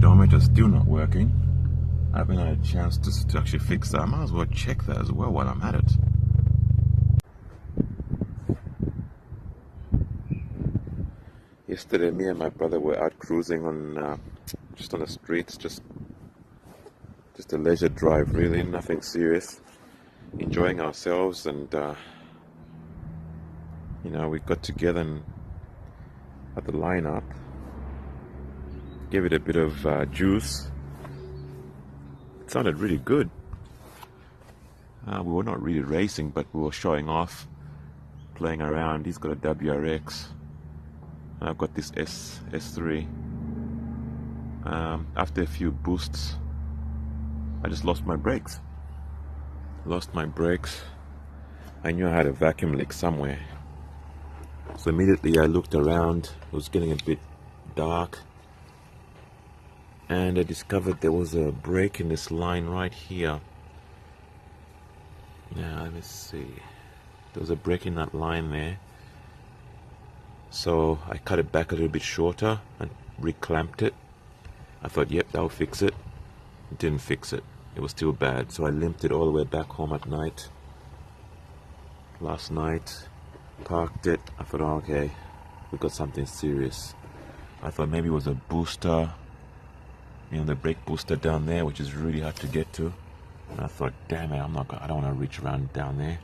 speedometer's still not working. I haven't had a chance to actually fix that. I might as well check that as well while I'm at it. Yesterday, me and my brother were out cruising on just on the streets, just a leisure drive, really, nothing serious. Enjoying ourselves, and you know, we got together and had the lineup, gave it a bit of juice. It sounded really good. We were not really racing, but we were showing off, playing around. He's got a WRX, and I've got this S3. After a few boosts, I just lost my brakes. I knew I had a vacuum leak somewhere. So immediately I looked around. It was getting a bit dark, and I discovered there was a break in this line right here. Now let me see. There was a break in that line there. So I cut it back a little bit shorter and reclamped it. I thought, yep, that'll fix it. It didn't fix it. It was still bad. So I limped it all the way back home at night. Last night, parked it. I thought, oh, okay, we got something serious. I thought maybe it was a booster, you know, the brake booster down there, which is really hard to get to. And I thought, damn it, I don't want to reach around down there.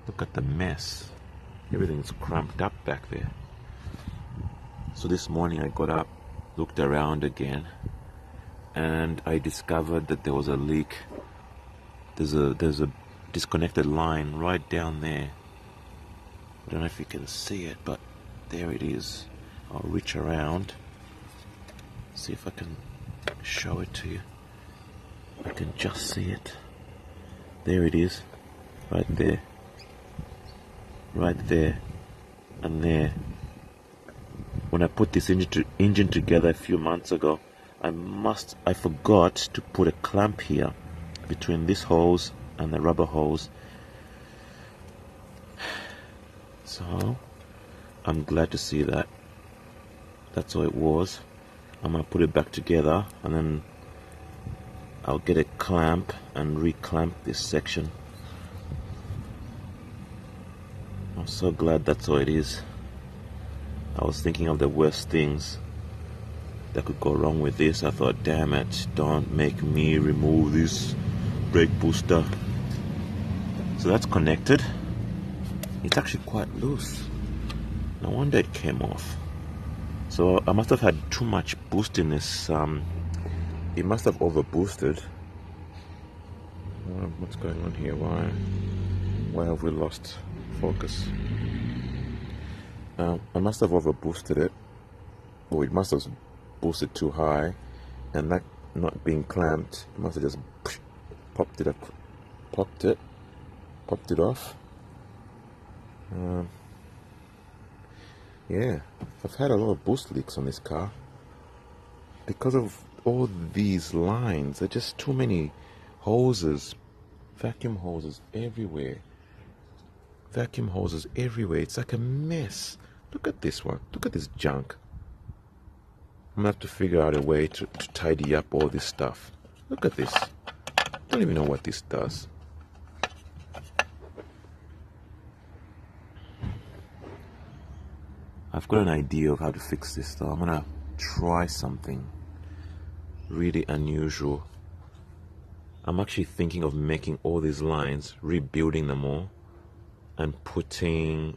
Look at the mess. Everything's cramped up back there. So this morning I got up, looked around again, and I discovered that there was a leak. There's a disconnected line right down there. I don't know if you can see it, but there it is. I'll reach around, see if I can show it to you. I can just see it. There it is, right there, and there. When I put this engine together a few months ago, I forgot to put a clamp here between this hose and the rubber hose. So I'm glad to see that. That's all it was. I'm gonna put it back together, and then I'll get a clamp and reclamp this section. I'm so glad that's all it is. I was thinking of the worst things that could go wrong with this. I thought, damn it, don't make me remove this brake booster. So that's connected. It's actually quite loose. No wonder it came off. So I must have had too much boost in this. It must have over boosted. What's going on here? Why have we lost focus? I must have over boosted it. Or it must have boosted too high, and that not being clamped, it must have just popped it off. Yeah, I've had a lot of boost leaks on this car because of all these lines. There are just too many hoses, vacuum hoses everywhere. It's like a mess. Look at this one. Look at this junk. I'm gonna have to figure out a way to tidy up all this stuff. Look at this. I don't even know what this does. I've got an idea of how to fix this though. I'm gonna try something really unusual. I'm actually thinking of making all these lines, rebuilding them all, and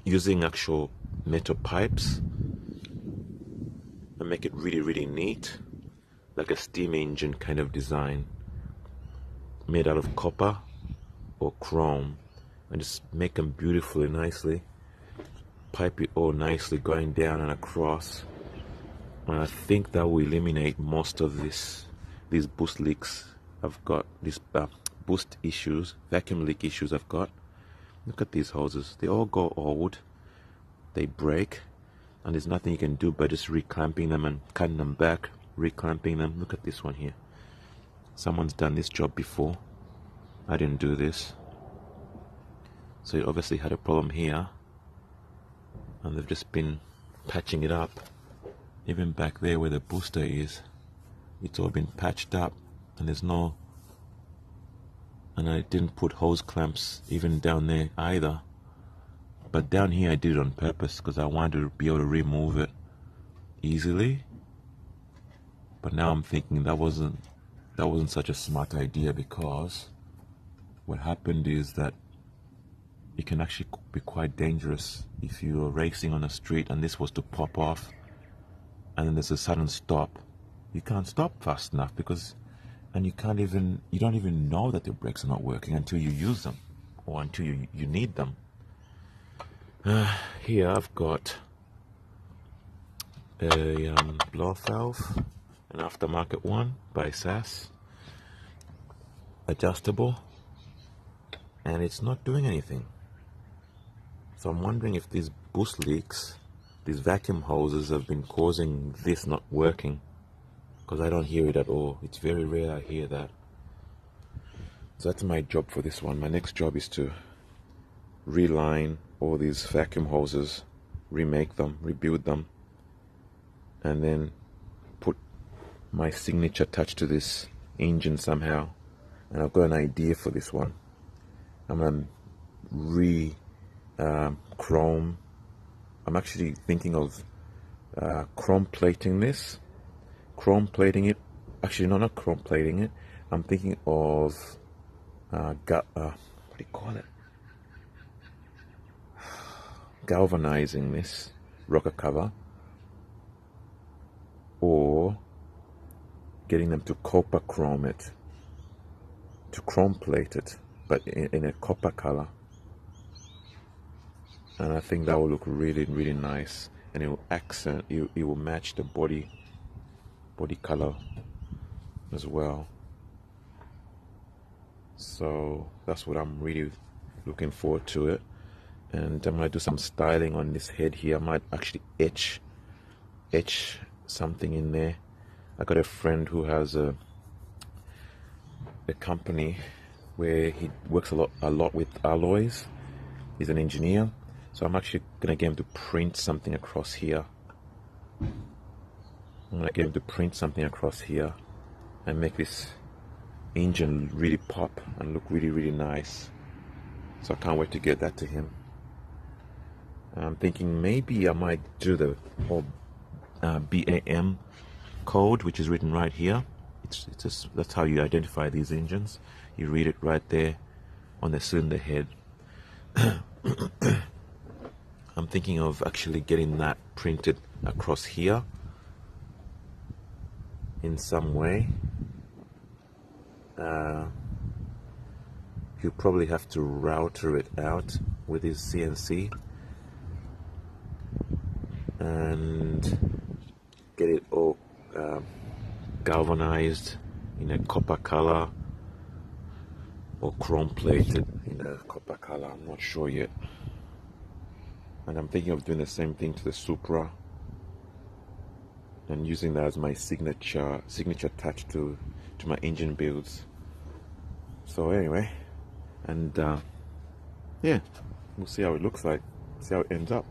using actual metal pipes and make it really, really neat, like a steam engine kind of design, made out of copper or chrome, and just make them beautifully, nicely, pipe it all nicely going down and across. And I think that will eliminate most of these boost leaks I've got, these boost issues, vacuum leak issues I've got. Look at these hoses. They all go old. They break. And there's nothing you can do but just reclamping them and cutting them back, reclamping them. Look at this one here. Someone's done this job before. I didn't do this. So it obviously had a problem here. And they've just been patching it up. Even back there where the booster is. it's all been patched up, and there's no, and I didn't put hose clamps even down there either. But down here I did it on purpose because I wanted to be able to remove it easily. But now I'm thinking that wasn't such a smart idea, because what happened is that it can actually be quite dangerous if you're racing on a street and this was to pop off and then there's a sudden stop. You can't stop fast enough and you don't even know that your brakes are not working until you use them or until you need them. Here I've got a blow-off valve, an aftermarket one by SAS, adjustable, and it's not doing anything. So I'm wondering if these boost leaks, these vacuum hoses, have been causing this not working, because I don't hear it at all. It's very rare I hear that. So that's my job for this one. My next job is to reline all these vacuum hoses, remake them, rebuild them, and then put my signature touch to this engine somehow. And I've got an idea for this one. I'm gonna chrome. I'm actually thinking of chrome plating this. Chrome plating it. Actually, no, not chrome plating it. I'm thinking of what do you call it? Galvanizing this rocker cover, or getting them to copper chrome it, to chrome plate it, but in a copper color. And I think that will look really, really nice, and it will accent, it will match the body color as well. So that's what I'm really looking forward to it. And I'm gonna do some styling on this head here. I might actually etch something in there. I got a friend who has a company where he works a lot with alloys. He's an engineer, so I'm actually gonna get him to print something across here. I'm gonna get him to print something across here and make this engine really pop and look really, really nice. So I can't wait to get that to him. I'm thinking maybe I might do the whole BAM code, which is written right here. It's just, that's how you identify these engines. You read it right there on the cylinder head. I'm thinking of actually getting that printed across here in some way. You'll probably have to router it out with his CNC and get it all galvanized in a copper color or chrome plated in a copper color. I'm not sure yet. And I'm thinking of doing the same thing to the Supra and using that as my signature touch to my engine builds. So anyway, and yeah, we'll see how it looks like, see how it ends up.